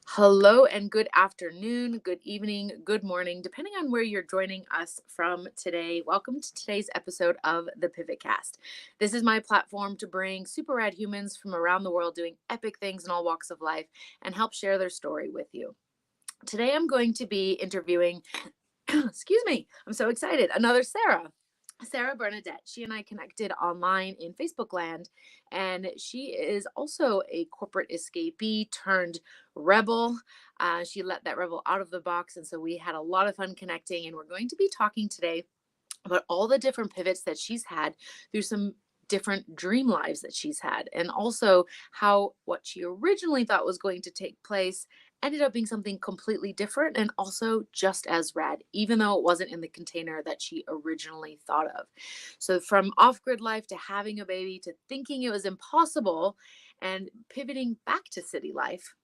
Hello and good afternoon, good evening, good morning, depending on where you're joining us from today. Welcome to today's episode of the PivotCast. This is my platform to bring super rad humans from around the world doing epic things in all walks of life and help share their story with you. Today I'm going to be interviewing, excuse me, I'm so excited, another Sara. Sara Bernadette. She and I connected online in Facebook land, and she is also a corporate escapee turned rebel. She let that rebel out of the box, and so we had a lot of fun connecting. And we're going to be talking today about all the different pivots that she's had through some different dream lives that she's had, and also how what she originally thought was going to take place ended up being something completely different and also just as rad, even though it wasn't in the container that she originally thought of. So, from off grid life to having a baby to thinking it was impossible and pivoting back to city life,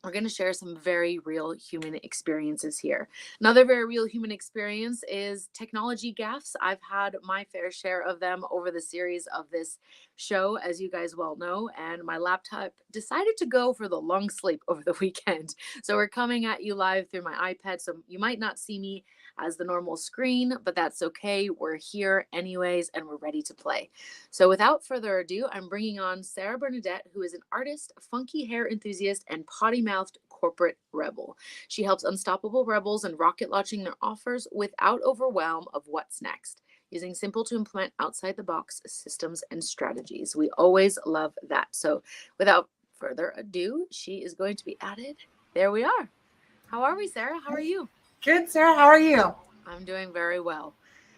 we're going to share some very real human experiences here. Another very real human experience is technology gaffes. I've had my fair share of them over the series of this show, as you guys well know, and my laptop decided to go for the long sleep over the weekend. So we're coming at you live through my iPad, so you might not see me as the normal screen, but that's okay. We're here anyways, and we're ready to play. So without further ado, I'm bringing on Sara Bernadette, who is an artist, funky hair enthusiast, and potty-mouthed corporate rebel. She helps unstoppable rebels and rocket launching their offers without overwhelm of what's next, using simple to implement outside the box systems and strategies. We always love that. So without further ado, she is going to be added. There we are. How are we, Sara? How are you? Good, Sarah. How are you? I'm doing very well.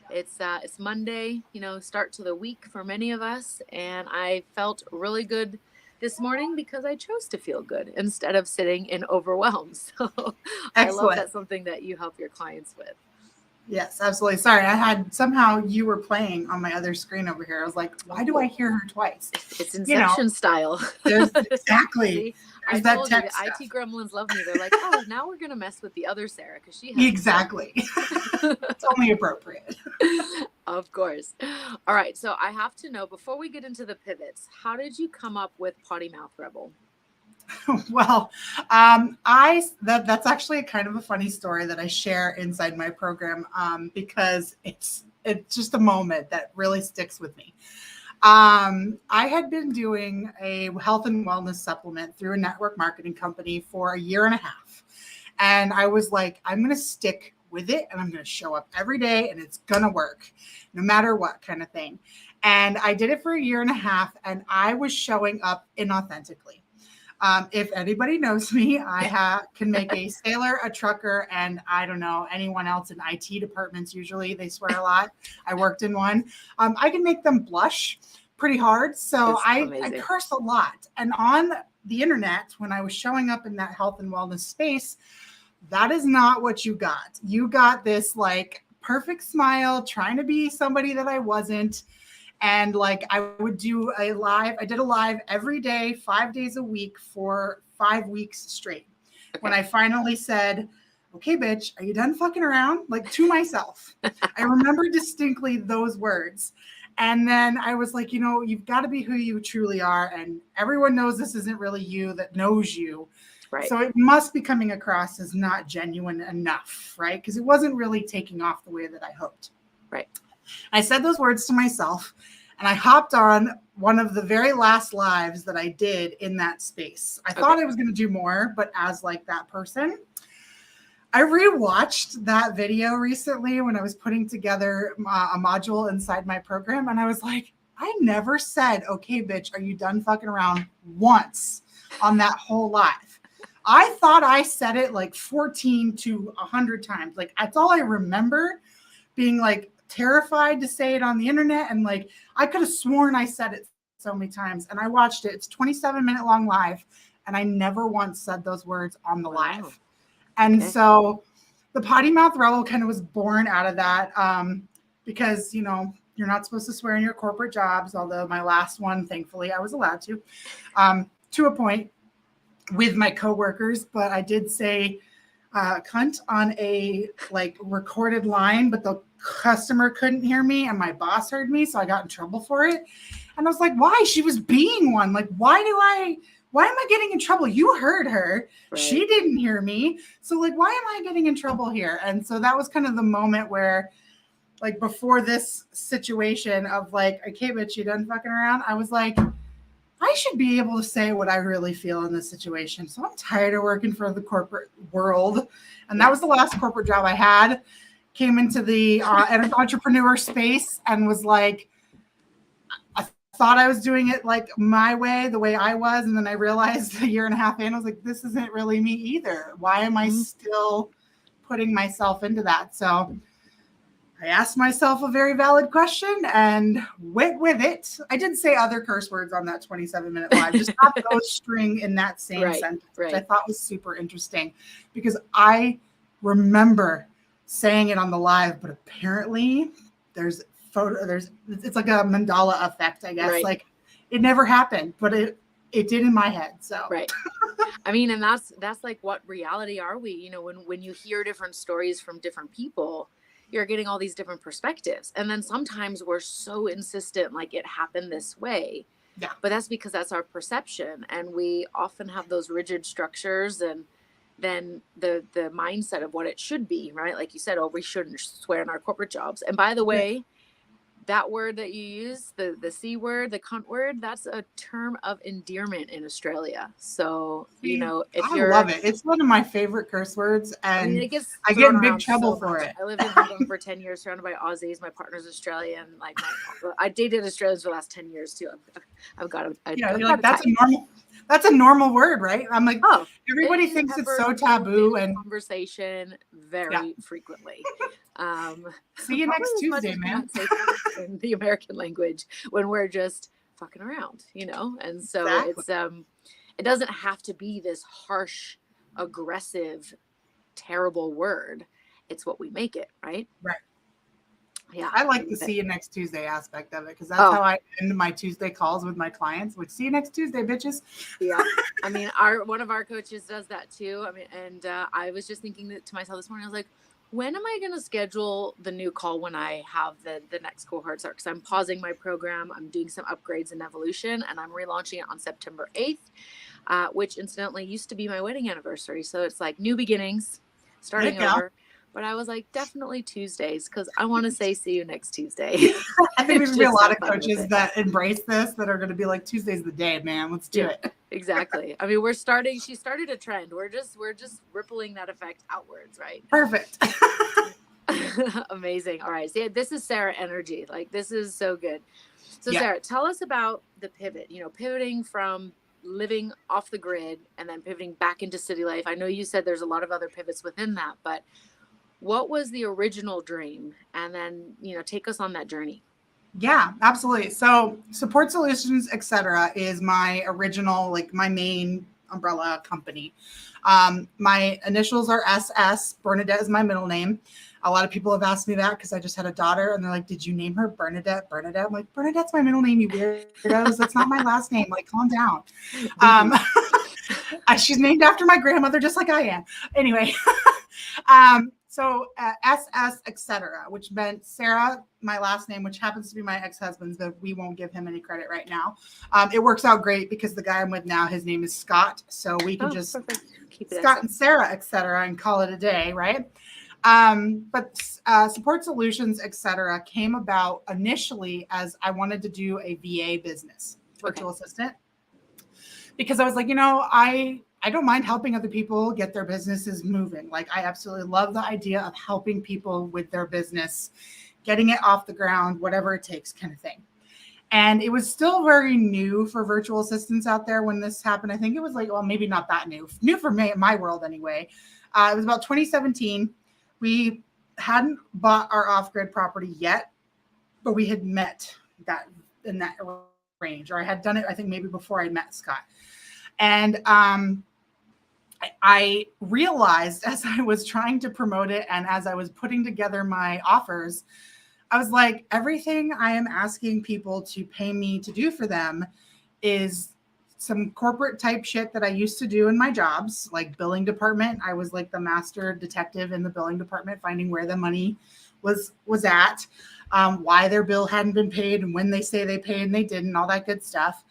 It's Monday, start to the week for many of us, and I felt really good this morning because I chose to feel good instead of sitting in overwhelm. So I love Excellent. that's something that you help your clients with. Yes, absolutely. Sorry, I had somehow you were playing on my other screen over here. I was like, why do I Oh, hear her twice? it's You know, Inception style. there's exactly See, I there's that told you tech the IT stuff. gremlins love me. They're like, oh, now we're gonna mess with the other Sara because she has the tech. Exactly. It's only appropriate. Of course. All right. So I have to know before we get into the pivots, how did you come up with Potty Mouth Rebel? Well, that's actually kind of a funny story that I share inside my program because it's just a moment that really sticks with me. I had been doing a health and wellness supplement through a network marketing company for a year and a half. And I was like, I'm going to stick with it and I'm going to show up every day and it's going to work no matter what kind of thing. And I did it for a year and a half and I was showing up inauthentically. If anybody knows me, can make a sailor, a trucker, and I don't know, anyone else in IT departments. Usually they swear a lot. I worked in one. I can make them blush pretty hard. So It's I amazing. curse a lot. And on the internet, when I was showing up in that health and wellness space, that is not what you got. You got this like perfect smile, trying to be somebody that I wasn't. And like I would do a live, I did a live every day, 5 days a week for 5 weeks straight. When Okay. I finally said, okay, bitch, are you done fucking around? Like to myself. I remember distinctly those words. And then I was like, you've got to be who you truly are. And everyone knows this isn't really you that knows you. Right. So it must be coming across as not genuine enough, right? Because it wasn't really taking off the way that I hoped. Right. I said those words to myself and I hopped on one of the very last lives that I did in that space. I thought Okay. I was going to do more, but as like that person, I rewatched that video recently when I was putting together a module inside my program. And I was like, I never said, okay, bitch, are you done fucking around once on that whole live? I thought I said it like 14 to 100 times. Like that's all I remember being like terrified to say it on the internet. And like, I could have sworn I said it so many times and I watched it. It's 27-minute long live. And I never once said those words on the Wow. live. And Okay. so the potty mouth rebel kind of was born out of that because, you're not supposed to swear in your corporate jobs. Although my last one, thankfully, I was allowed to a point with my coworkers. But I did say cunt on a like recorded line, but the customer couldn't hear me and my boss heard me. So I got in trouble for it. And I was like, why? She was being one. Like, why am I getting in trouble? You heard her. Right. She didn't hear me. So like, why am I getting in trouble here? And so that was kind of the moment where, like, before this situation of like, okay, bitch, you done fucking around. I was like, I should be able to say what I really feel in this situation. So I'm tired of working for the corporate world. And that was the last corporate job I had. Came into the entrepreneur space and was like, I thought I was doing it like my way, the way I was. And then I realized a year and a half in, I was like, this isn't really me either. Why am I still putting myself into that? So I asked myself a very valid question and went with it. I did say other curse words on that 27-minute live, just not those string in that same sentence, which I thought was super interesting because remember saying it on the live, but apparently it's like a mandala effect, I guess. Like it never happened, but it did in my head. So I mean, and that's like, what reality are we? You know, when you hear different stories from different people, you're getting all these different perspectives. And then sometimes we're so insistent, like it happened this way. Yeah. But that's because that's our perception. And we often have those rigid structures and then the mindset of what it should be, right? Like you said, oh, we shouldn't swear in our corporate jobs. And by the way, that word that you use, the C word, the cunt word, that's a term of endearment in Australia. So, you know, if I love it. It's one of my favorite curse words. And I mean, I get in big trouble for it. I lived in Hong Kong for 10 years, surrounded by Aussies. My partner's Australian. Like I dated Australians for the last 10 years too. I've got that's a normal word, right? I'm like, oh, everybody thinks it's so taboo and conversation very frequently. See you next Tuesday, man. In the American language when we're just fucking around, you know? And so it's it doesn't have to be this harsh, aggressive, terrible word. It's what we make it, right? Right. Yeah. I like the see you next Tuesday aspect of it because that's how I end my Tuesday calls with my clients. Like, see you next Tuesday, bitches. Yeah. I mean, one of our coaches does that too. I mean, and I was just thinking to myself this morning, I was like, when am I going to schedule the new call when I have the next cohort start? Because I'm pausing my program. I'm doing some upgrades and evolution, and I'm relaunching it on September 8th, which incidentally used to be my wedding anniversary. So it's like new beginnings, starting over. But I was like, definitely Tuesdays, because I want to say see you next Tuesday. I think there's going to be a lot of coaches that embrace this that are going to be like, Tuesday's the day, man. Let's do it. Exactly. I mean, she started a trend. We're just rippling that effect outwards, right? Perfect. Amazing. All right. So this is Sara energy. Like, this is so good. So Sara, tell us about the pivot, pivoting from living off the grid and then pivoting back into city life. I know you said there's a lot of other pivots within that, but what was the original dream? And then, take us on that journey. Yeah, absolutely. So Support Solutions, etc., is my original, like my main umbrella company. My initials are SS. Bernadette is my middle name. A lot of people have asked me that because I just had a daughter and they're like, did you name her Bernadette? I'm like, Bernadette's my middle name, you weirdos. That's not my last name. Like, calm down. She's named after my grandmother, just like I am. Anyway. So SS, etc., which meant Sara, my last name, which happens to be my ex-husband's, but we won't give him any credit right now. It works out great because the guy I'm with now, his name is Scott. So we can just keep it Scott and Sara, etc., and call it a day, right? But Support Solutions, etc., came about initially as I wanted to do a VA business, virtual assistant, because I was like, I don't mind helping other people get their businesses moving. Like, I absolutely love the idea of helping people with their business, getting it off the ground, whatever it takes, kind of thing. And it was still very new for virtual assistants out there when this happened. I think it was like, well, maybe not that new for me, my world anyway. It was about 2017. We hadn't bought our off-grid property yet, but we had met that in that range, or I had done it, I think maybe before I met Scott. And I realized as I was trying to promote it and as I was putting together my offers, I was like, everything I am asking people to pay me to do for them is some corporate type shit that I used to do in my jobs, like billing department. I was like the master detective in the billing department, finding where the money was at, why their bill hadn't been paid and when they say they paid and they didn't, all that good stuff.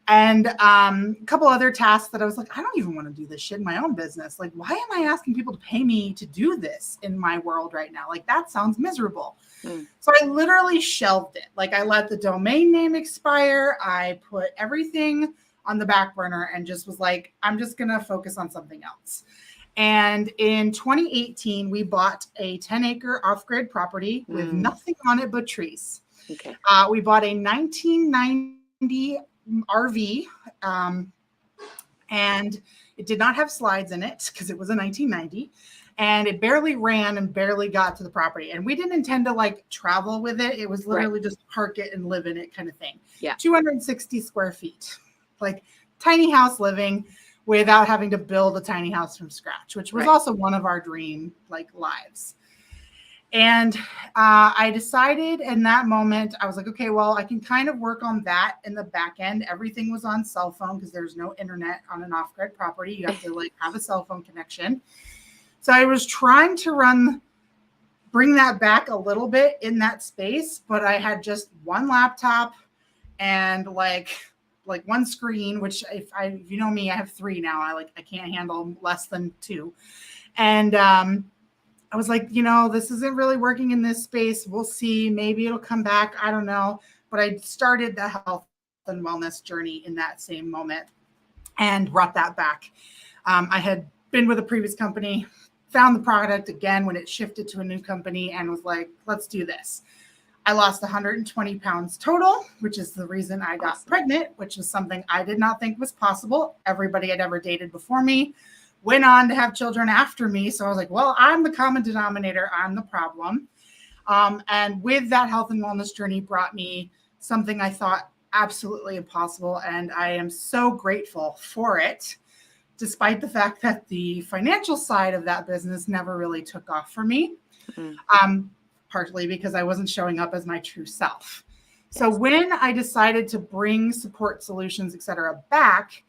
And a couple other tasks that I was like, I don't even want to do this shit in my own business. Like, why am I asking people to pay me to do this in my world right now? Like, that sounds miserable. So I literally shelved it. Like, I let the domain name expire. I put everything on the back burner and just was like, I'm just going to focus on something else. And in 2018, we bought a 10-acre off-grid property with nothing on it but trees. Okay. We bought a 1990 RV, and it did not have slides in it because it was a 1990, and it barely ran and barely got to the property. And we didn't intend to like travel with it. It was literally just park it and live in it kind of thing. Yeah. 260 square feet, like tiny house living without having to build a tiny house from scratch, which was also one of our dream like lives. And I decided in that moment, I was like, okay, well, I can kind of work on that in the back end. Everything was on cell phone because there's no internet on an off-grid property. You have to like have a cell phone connection. So I was trying to bring that back a little bit in that space, but I had just one laptop and like one screen, which if you know me, I have 3 now. I can't handle less than 2. And I was like, this isn't really working in this space. We'll see. Maybe it'll come back. I don't know. But I started the health and wellness journey in that same moment and brought that back. I had been with a previous company, found the product again when it shifted to a new company, and was like, let's do this. I lost 120 pounds total, which is the reason I got pregnant, which is something I did not think was possible. Everybody I'd ever dated before me went on to have children after me. So I was like, well, I'm the common denominator. I'm the problem. And with that health and wellness journey brought me something I thought absolutely impossible. And I am so grateful for it, despite the fact that the financial side of that business never really took off for me. Partly because I wasn't showing up as my true self. So when I decided to bring support solutions, et cetera, back,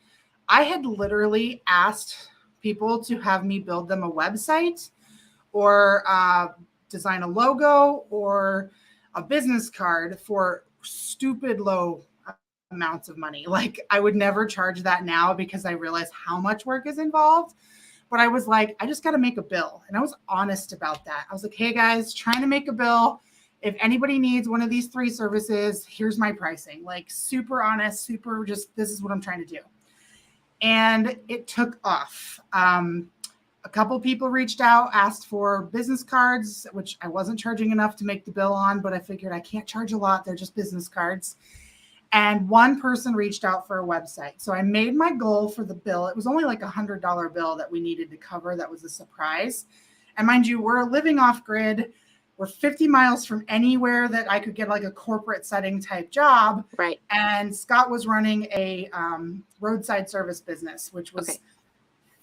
I had literally asked people to have me build them a website or design a logo or a business card for stupid low amounts of money. Like, I would never charge that now because I realize how much work is involved. But I was like, I just got to make a bill. And I was honest about that. I was like, hey guys, trying to make a bill. If anybody needs one of these 3 services, here's my pricing. Like, super honest, super just, this is what I'm trying to do. And it took off. A couple people reached out, asked for business cards, which I wasn't charging enough to make the bill on, but I figured I can't charge a lot. They're just business cards. And one person reached out for a website. So I made my goal for the bill. It was only like $100 bill that we needed to cover. That was a surprise. And mind you, we're living off grid. We're 50 miles from anywhere that I could get like a corporate setting type job. Right. And Scott was running a roadside service business, which was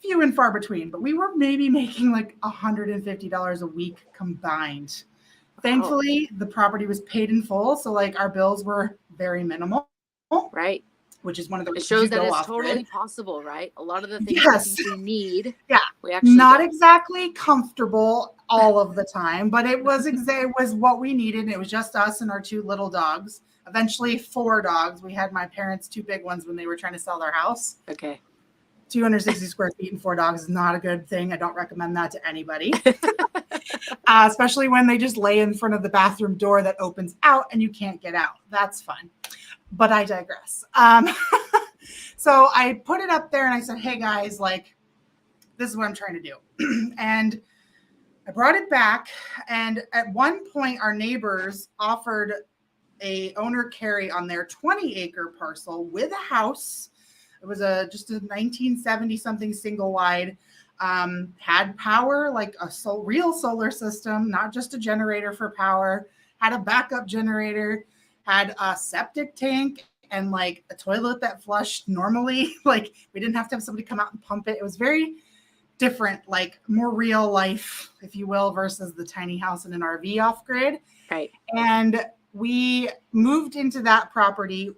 few and far between. But we were maybe making like $150 a week combined. Thankfully, the property was paid in full. So like our bills were very minimal. Right. Which is one of the reasons. It shows that it's totally possible, right? A lot of the things we need. Yeah. We actually not exactly comfortable all of the time, but it was what we needed. It was just us and our 2 little dogs. Eventually 4 dogs. We had my parents' 2 big ones when they were trying to sell their house. Okay. 260 square feet and 4 dogs is not a good thing. I don't recommend that to anybody. Especially when they just lay in front of the bathroom door that opens out and you can't get out. That's fun. But I digress. So I put it up there and I said, hey guys, like, this is what I'm trying to do. And I brought it back. And at one point, our neighbors offered a owner carry on their 20-acre parcel with a house. It was just a 1970 something single wide. Had power, like a real solar system, not just a generator for power, had a backup generator, had a septic tank and like a toilet that flushed normally. Like, we didn't have to have somebody come out and pump it. It was very different, like more real life, if you will, versus the tiny house in an RV off grid. Right. And we moved into that property.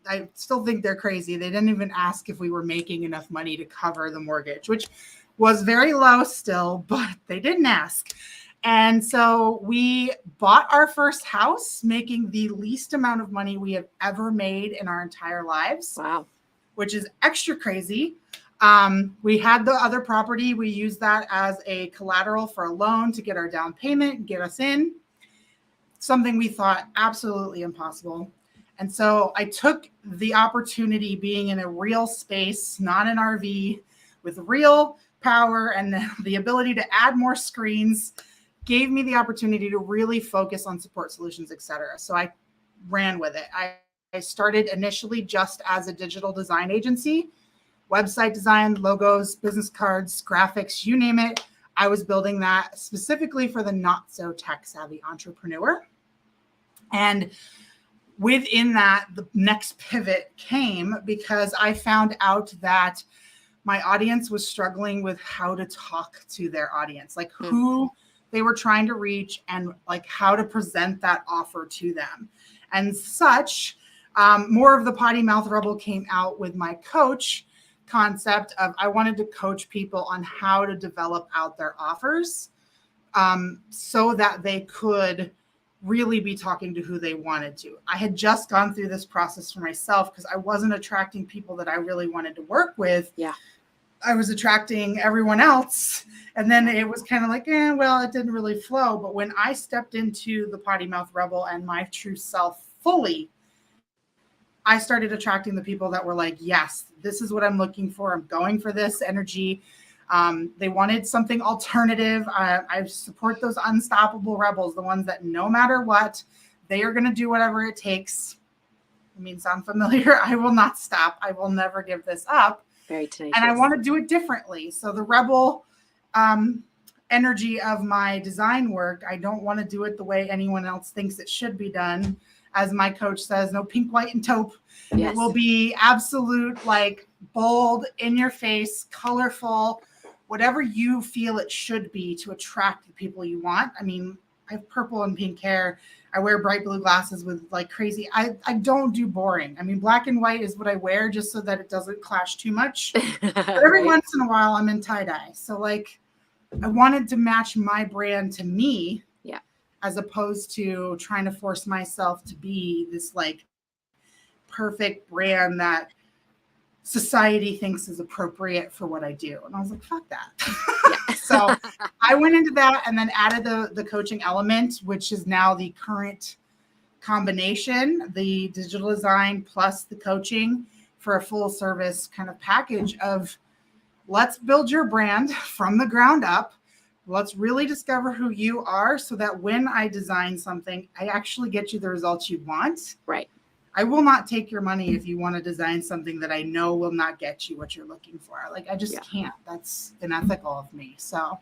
I still think they're crazy. They didn't even ask if we were making enough money to cover the mortgage, which was very low still, but they didn't ask. And so we bought our first house, making the least amount of money we have ever made in our entire lives. Wow. Which is extra crazy. We had the other property. We used that as a collateral for a loan to get our down payment and get us in. Something we thought absolutely impossible. And so I took the opportunity, being in a real space, not an RV, with real power and the ability to add more screens, gave me the opportunity to really focus on support solutions, et cetera. So I ran with it. I started initially just as a digital design agency, website design, logos, business cards, graphics, you name it. I was building that specifically for the not so tech savvy entrepreneur. And within that, the next pivot came because I found out that my audience was struggling with how to talk to their audience, like who they were trying to reach and like how to present that offer to them. And such, more of the potty mouth rebel came out with my coach concept of I wanted to coach people on how to develop out their offers so that they could really be talking to who they wanted to. I had just gone through this process for myself because I wasn't attracting people that I really wanted to work with. Yeah. I was attracting everyone else. And then it was kind of like, well, it didn't really flow. But when I stepped into the potty mouth rebel and my true self fully, I started attracting the people that were like, yes, this is what I'm looking for. I'm going for this energy. They wanted something alternative. I support those unstoppable rebels, the ones that no matter what, they are going to do whatever it takes. I mean, sound familiar? I will not stop. I will never give this up. Very tenacious. And I want to do it differently. So the rebel energy of my design work, I don't want to do it the way anyone else thinks it should be done. As my coach says, no pink, white, and taupe. Yes. It will be absolute, like bold, in your face, colorful, whatever you feel it should be to attract the people you want. I mean, I have purple and pink hair. I wear bright blue glasses with like crazy. I don't do boring. I mean, black and white is what I wear just so that it doesn't clash too much. But every once in a while I'm in tie-dye. So like I wanted to match my brand to me. Yeah. As opposed to trying to force myself to be this like perfect brand that society thinks is appropriate for what I do. And I was like, fuck that. Yeah. So I went into that and then added the coaching element, which is now the current combination, the digital design plus the coaching for a full service kind of package of let's build your brand from the ground up. Let's really discover who you are so that when I design something, I actually get you the results you want. Right. I will not take your money if you want to design something that I know will not get you what you're looking for. Like, I just can't. That's unethical of me. So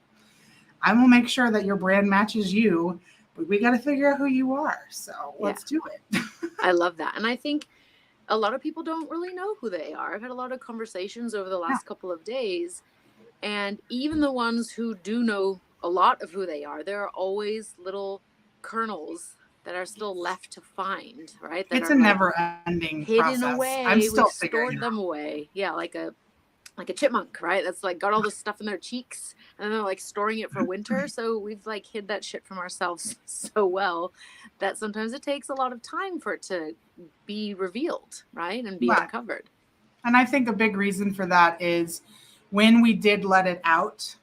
I will make sure that your brand matches you, but we got to figure out who you are. So let's do it. I love that. And I think a lot of people don't really know who they are. I've had a lot of conversations over the last couple of days. And even the ones who do know a lot of who they are, there are always little kernels that are still left to find, right? That it's a never-ending hidden process. away. I'm still We've stored them away. Yeah, like a chipmunk, right? That's like got all this stuff in their cheeks and they're like storing it for winter. So we've like hid that shit from ourselves so well that sometimes it takes a lot of time for it to be revealed, right? And be uncovered. And I think a big reason for that is when we did let it out,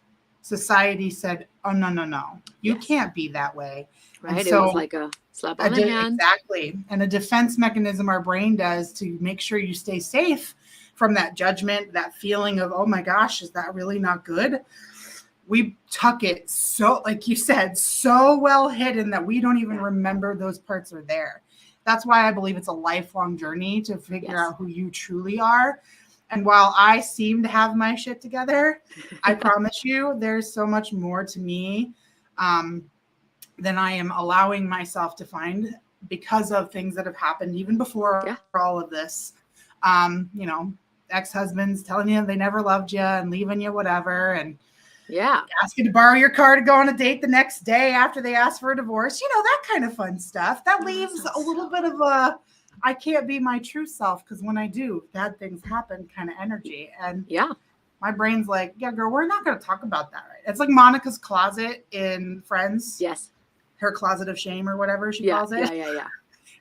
society said, oh, no. You can't be that way. Right. And so, it was like a slap on the hand. Exactly. And a defense mechanism our brain does to make sure you stay safe from that judgment, that feeling of, oh my gosh, is that really not good? We tuck it so, like you said, so well hidden that we don't even remember those parts are there. That's why I believe it's a lifelong journey to figure out who you truly are. And while I seem to have my shit together, I promise you there's so much more to me than I am allowing myself to find because of things that have happened even before all of this. Ex-husbands telling you they never loved you and leaving you whatever. And ask you to borrow your car to go on a date the next day after they ask for a divorce. That kind of fun stuff. That leaves a little bit of a I can't be my true self because when I do, bad things happen kind of energy. And my brain's like, yeah, girl, we're not going to talk about that right It's like Monica's closet in Friends. Yes. Her closet of shame or whatever she Yeah. calls it. Yeah.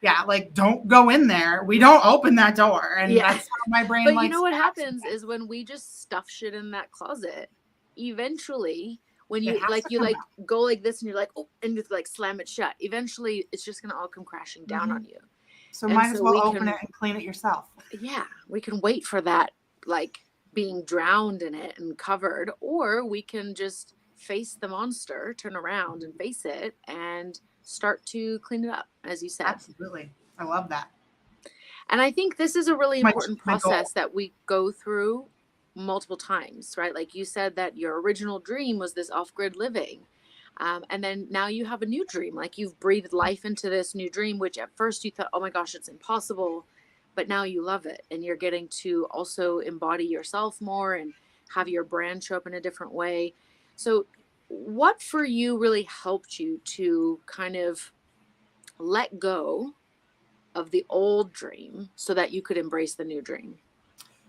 Yeah, like don't go in there. We don't open that door. And Yeah. that's how my brain But likes you know what to happens is when we just stuff shit in that closet, eventually when it you has like to you come like out. go like this and you're like, oh, and you like slam it shut, eventually it's just gonna all come crashing down Mm-hmm. on you. So And might as so well we open can, it and clean it yourself. yeah, we can wait for that, like being drowned in it and covered, or we can just face the monster, turn around and face it and start to clean it up, as you said. Absolutely. I love that. And I think this is a really My important my goal. process that we go through multiple times, right? Like you said, that your original dream was this off grid living. And then now you have a new dream. Like you've breathed life into this new dream, which at first you thought, oh my gosh, it's impossible. But now you love it. And you're getting to also embody yourself more and have your brand show up in a different way. So, what for you really helped you to kind of let go of the old dream so that you could embrace the new dream?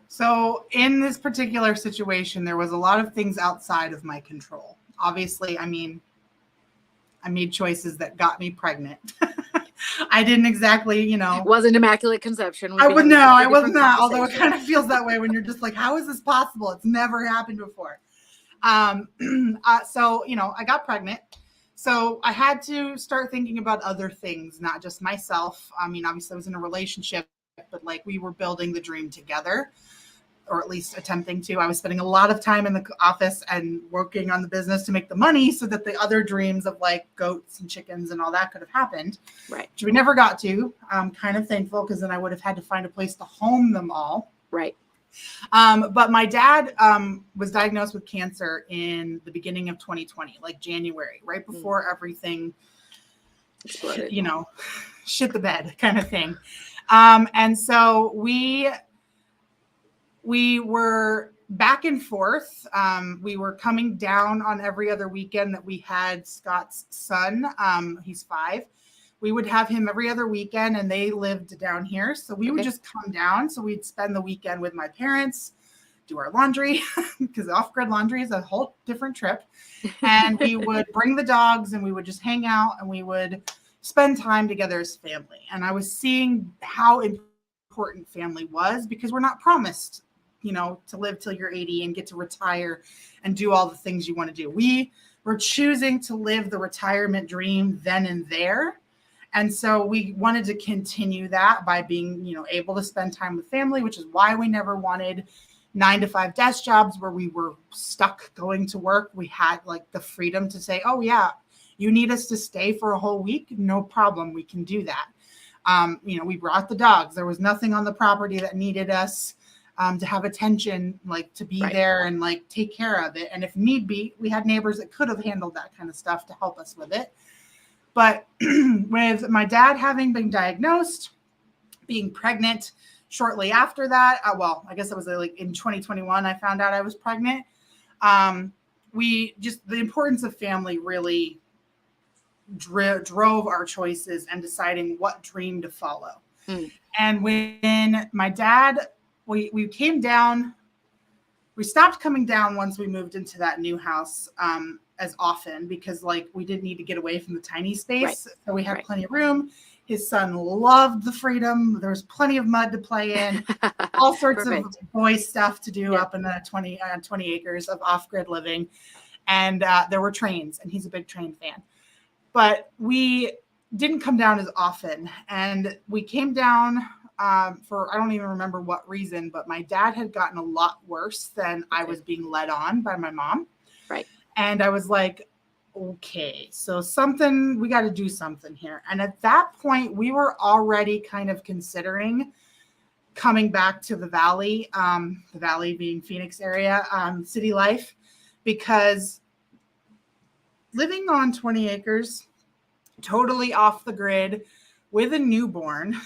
So in this particular situation, there was a lot of things outside of my control. Obviously, I mean, I made choices that got me pregnant. I didn't exactly, Wasn't immaculate conception. We I could would have a know. totally I was different not. Although it conversation. kind of feels that way when you're just like, how is this possible? It's never happened before. Um, so I got pregnant. So I had to start thinking about other things, not just myself. I mean, obviously I was in a relationship, but like we were building the dream together, or at least attempting to. I was spending a lot of time in the office and working on the business to make the money so that the other dreams of like goats and chickens and all that could have happened, Right. which we never got to. I'm kind of thankful because then I would have had to find a place to home them all. Right. But my dad was diagnosed with cancer in the beginning of 2020, like January, right before everything exploded. Shit the bed kind of thing. And so we were back and forth. We were coming down on every other weekend that we had Scott's son. He's 5. We would have him every other weekend, and they lived down here. So we would just come down. So we'd spend the weekend with my parents, do our laundry, because off-grid laundry is a whole different trip. And we would bring the dogs, and we would just hang out, and we would spend time together as family. And I was seeing how important family was, because we're not promised, to live till you're 80 and get to retire and do all the things you want to do. We were choosing to live the retirement dream then and there. And so we wanted to continue that by being, able to spend time with family, which is why we never wanted 9-to-5 desk jobs where we were stuck going to work. We had like the freedom to say, oh yeah, you need us to stay for a whole week? No problem. We can do that. We brought the dogs. There was nothing on the property that needed us to have attention, like to be there and like take care of it. And if need be, we had neighbors that could have handled that kind of stuff to help us with it. But with my dad having been diagnosed, being pregnant shortly after that, I guess it was like in 2021, I found out I was pregnant. The importance of family really drove our choices and deciding what dream to follow. And when my dad, we came down, we stopped coming down once we moved into that new house as often, because like we didn't need to get away from the tiny space. So we had plenty of room. His son loved the freedom. There was plenty of mud to play in, all sorts of boy stuff to do up in the 20 acres of off-grid living. And there were trains, and he's a big train fan. But we didn't come down as often. And we came down for, I don't even remember what reason, but my dad had gotten a lot worse than I was being led on by my mom. Right. And I was like, okay, so we got to do something here. And at that point, we were already kind of considering coming back to the valley being Phoenix area, city life, because living on 20 acres, totally off the grid with a newborn,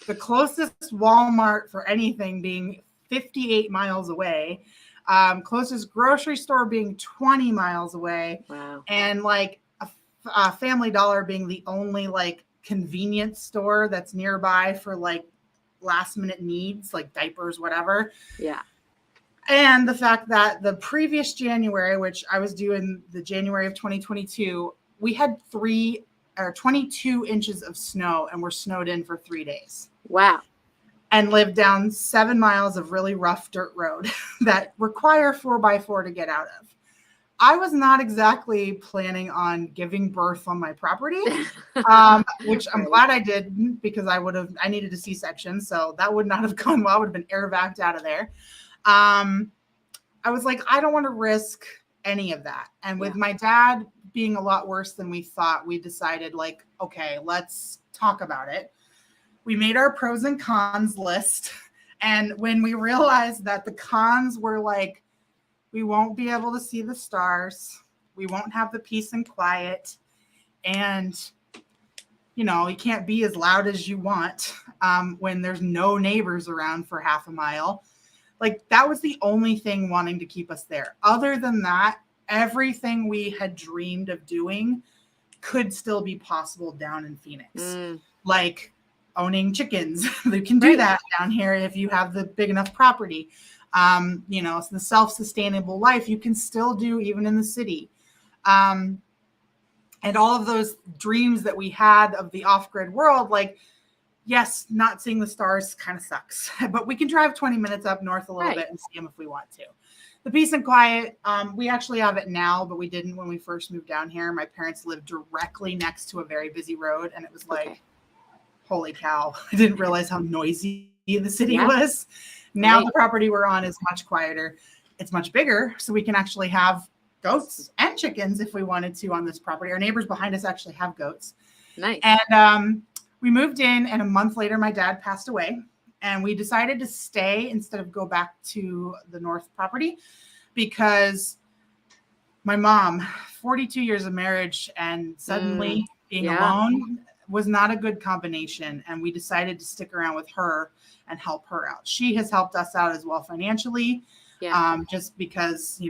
the closest Walmart for anything being 58 miles away, closest grocery store being 20 miles away. Wow. And like a Family Dollar being the only like convenience store that's nearby for like last minute needs, like diapers, whatever. Yeah. And the fact that the previous January, which I was due in the January of 2022, we had 22 inches of snow and were snowed in for 3 days. Wow. And lived down 7 miles of really rough dirt road that require 4x4 to get out of. I was not exactly planning on giving birth on my property, which I'm Right. glad I did, because I needed a C-section. So that would not have gone well. I would have been air vac out of there. I was like, I don't want to risk any of that. And with my dad being a lot worse than we thought, we decided, like, okay, let's talk about it. We made our pros and cons list. And when we realized that the cons were like, we won't be able to see the stars, we won't have the peace and quiet, and you can't be as loud as you want when there's no neighbors around for half a mile. Like, that was the only thing wanting to keep us there. Other than that, everything we had dreamed of doing could still be possible down in Phoenix. Like owning chickens. You can do that down here if you have the big enough property. The self-sustainable life you can still do even in the city. And all of those dreams that we had of the off-grid world, like, yes, not seeing the stars kind of sucks, but we can drive 20 minutes up north a little bit and see them if we want to. The peace and quiet, we actually have it now, but we didn't when we first moved down here. My parents lived directly next to a very busy road, and it was like, holy cow, I didn't realize how noisy the city was. Now the property we're on is much quieter. It's much bigger, so we can actually have goats and chickens if we wanted to on this property. Our neighbors behind us actually have goats. Nice. And we moved in, and a month later, my dad passed away. And we decided to stay instead of go back to the north property, because my mom, 42 years of marriage and suddenly being alone was not a good combination. And we decided to stick around with her and help her out. She has helped us out as well financially, just because,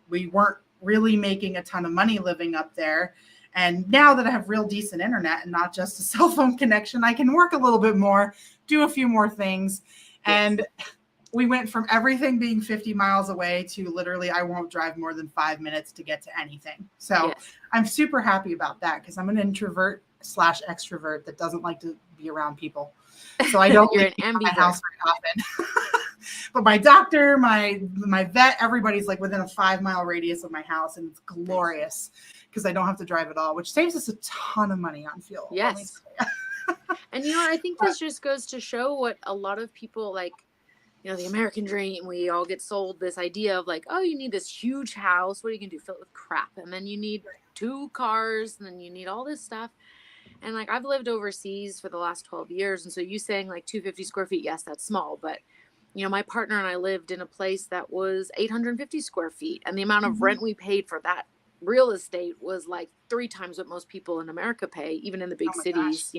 we weren't really making a ton of money living up there. And now that I have real decent internet and not just a cell phone connection, I can work a little bit more, do a few more things. And we went from everything being 50 miles away to literally, I won't drive more than 5 minutes to get to anything. So I'm super happy about that, because I'm an introvert / extrovert that doesn't like to be around people. So I don't leave my house very often. But my doctor, my vet, everybody's like within a 5-mile radius of my house, and it's glorious because I don't have to drive at all, which saves us a ton of money on fuel. Yes. And I think this just goes to show what a lot of people, like, the American dream, we all get sold this idea of like, oh, you need this huge house. What are you going to do? Fill it with crap. And then you need 2 cars, and then you need all this stuff. And like, I've lived overseas for the last 12 years. And so you saying like 250 square feet, yes, that's small. But, my partner and I lived in a place that was 850 square feet. And the amount of rent we paid for that real estate was like 3 times what most people in America pay, even in the big cities,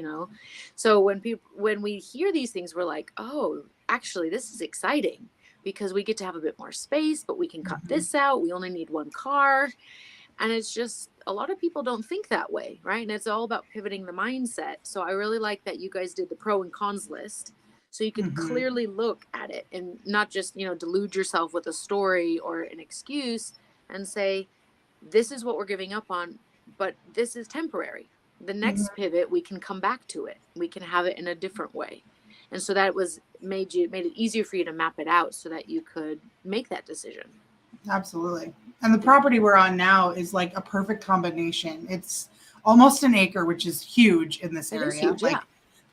So when we hear these things, we're like, oh, actually, this is exciting because we get to have a bit more space, but we can cut this out. We only need 1 car. And it's just, a lot of people don't think that way, right? And it's all about pivoting the mindset. So I really like that you guys did the pro and cons list, so you could clearly look at it and not just, delude yourself with a story or an excuse and say, this is what we're giving up on, but this is temporary. The next pivot, we can come back to it. We can have it in a different way. And so that made it easier for you to map it out so that you could make that decision. Absolutely. And the property we're on now is like a perfect combination. It's almost an acre, which is huge in this area. It is huge,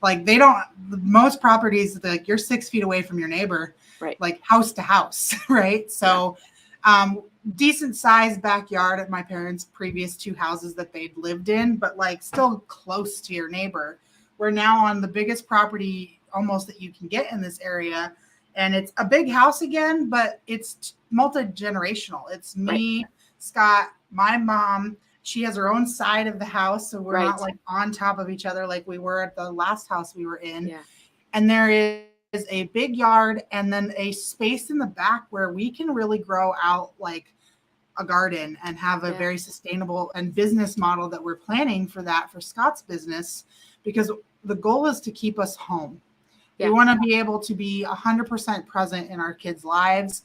like they don't, most properties, like you're 6 feet away from your neighbor, like house to house, right? So decent sized backyard at my parents' previous 2 houses that they'd lived in, but like still close to your neighbor. We're now on the biggest property almost that you can get in this area. And it's a big house again, but it's multi-generational. It's me, Scott, my mom. She has her own side of the house, so we're not like on top of each other like we were at the last house we were in. Yeah. And there is a big yard and then a space in the back where we can really grow out like a garden and have a very sustainable and business model that we're planning for that for Scott's business, because the goal is to keep us home. We want to be able to be 100% present in our kids' lives.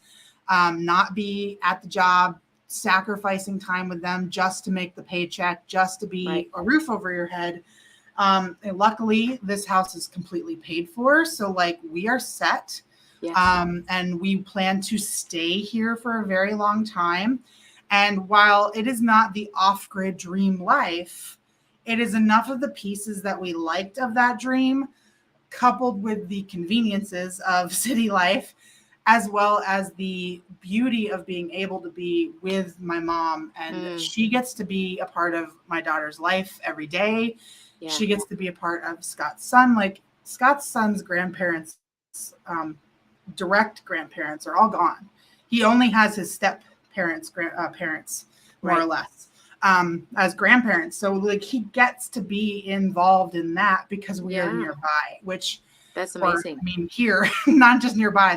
not be at the job, sacrificing time with them just to make the paycheck, just to be a roof over your head. And luckily, this house is completely paid for. So like we are set. Yes. And we plan to stay here for a very long time. And while it is not the off-grid dream life, it is enough of the pieces that we liked of that dream, coupled with the conveniences of city life, as well as the beauty of being able to be with my mom. And she gets to be a part of my daughter's life every day. Yeah. She gets to be a part of Scott's son. Like Scott's son's grandparents, direct grandparents are all gone. He only has his step parents, parents, more or less, as grandparents. So like he gets to be involved in that because we are nearby, which that's amazing. I mean, here, not just nearby,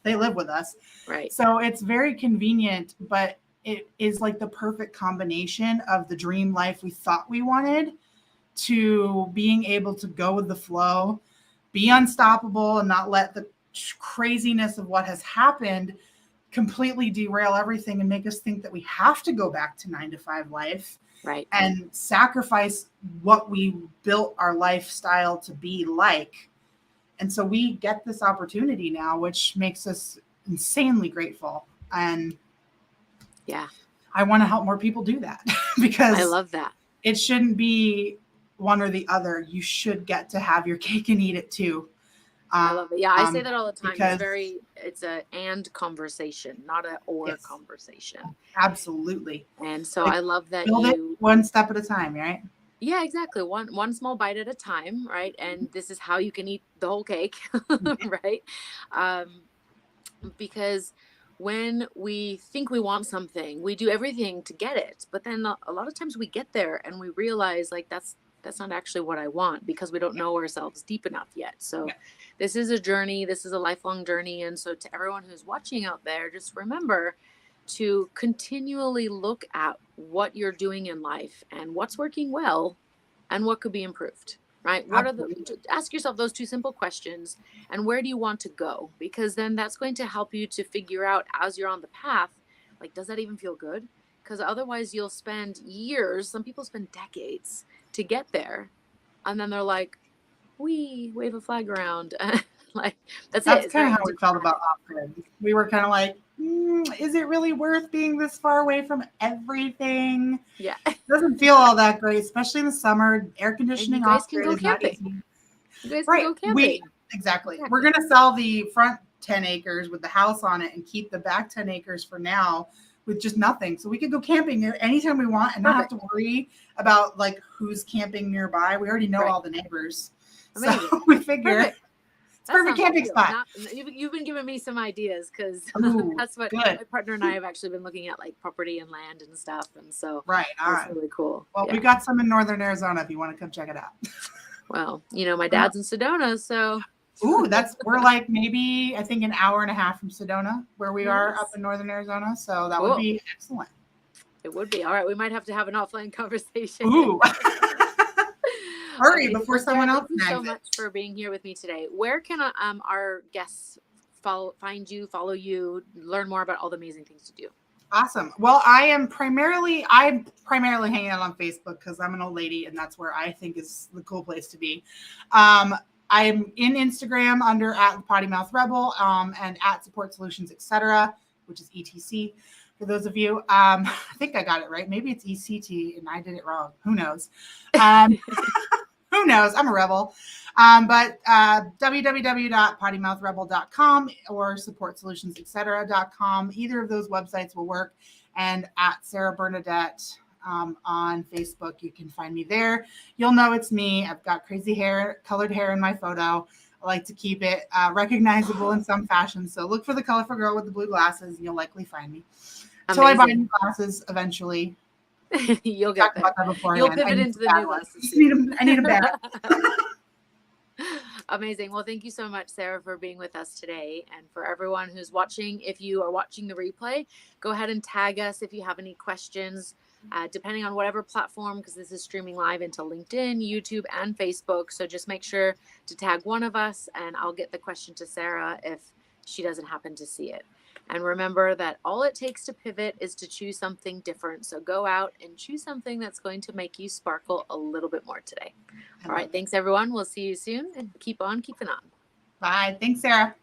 they live with us. Right. So it's very convenient, but it is like the perfect combination of the dream life we thought we wanted to being able to go with the flow, be unstoppable, and not let the craziness of what has happened completely derail everything and make us think that we have to go back to 9-to-5 life, right? And sacrifice what we built our lifestyle to be like. And so we get this opportunity now, which makes us insanely grateful. And yeah, I want to help more people do that because I love that. It shouldn't be one or the other. You should get to have your cake and eat it too. I love it. Yeah, I say that all the time. It's a and conversation, not a or conversation. Absolutely. And so I love that build it one step at a time, right? Yeah, exactly. One small bite at a time, right? And this is how you can eat the whole cake, right? Because when we think we want something, we do everything to get it. But then a lot of times we get there and we realize like that's not actually what I want because we don't know ourselves deep enough yet. So this is a journey. This is a lifelong journey. And so to everyone who's watching out there, just remember to continually look at what you're doing in life and what's working well and what could be improved, right? Ask yourself those two simple questions and where do you want to go? Because then that's going to help you to figure out as you're on the path, like, does that even feel good? Because otherwise you'll spend years, some people spend decades to get there. And then they're like, wave a flag around. Like, that's kind of how we felt about off-grid. We were kind of like, is it really worth being this far away from everything? Yeah. It doesn't feel all that great, especially in the summer. Air conditioning off-grid is not easy. You guys can go camping. Exactly. We're going to sell the front 10 acres with the house on it and keep the back 10 acres for now with just nothing. So we could go camping anytime we want and not have to worry about like who's camping nearby. We already know all the neighbors. Amazing. So we figure it's perfect camping spot. You've been giving me some ideas because that's what my partner and I have actually been looking at, like property and land and stuff. And so that's really cool. Well, we got some in northern Arizona if you want to come check it out. Well, my dad's in Sedona, so. Ooh, we're like maybe I think an hour and a half from Sedona where we are up in northern Arizona. So that would be excellent. It would be. All right. We might have to have an offline conversation. Ooh. Hurry before someone else snags it. Thank you so much for being here with me today. Where can our guests find you, follow you, learn more about all the amazing things you do? Awesome. Well, I'm primarily hanging out on Facebook because I'm an old lady and that's where I think is the cool place to be. I'm in Instagram under @PottyMouthRebel and @SupportSolutions, etc., which is ETC for those of you. I think I got it right. Maybe it's ECT and I did it wrong. Who knows? Who knows? I'm a rebel. But www.pottymouthrebel.com or supportsolutions, etc.com. Either of those websites will work. And Sara Bernadette on Facebook, you can find me there. You'll know it's me. I've got crazy hair, colored hair in my photo. I like to keep it recognizable in some fashion. So look for the colorful girl with the blue glasses and you'll likely find me. Until I buy new glasses eventually. You'll get there. You'll pivot into the new glasses. I need a bag. Amazing. Well, thank you so much, Sara, for being with us today. And for everyone who's watching, if you are watching the replay, go ahead and tag us if you have any questions, depending on whatever platform, because this is streaming live into LinkedIn, YouTube, and Facebook. So just make sure to tag one of us and I'll get the question to Sara if she doesn't happen to see it. And remember that all it takes to pivot is to choose something different. So go out and choose something that's going to make you sparkle a little bit more today. I All love right. it. Thanks, everyone. We'll see you soon, and keep on keeping on. Bye. Thanks, Sarah.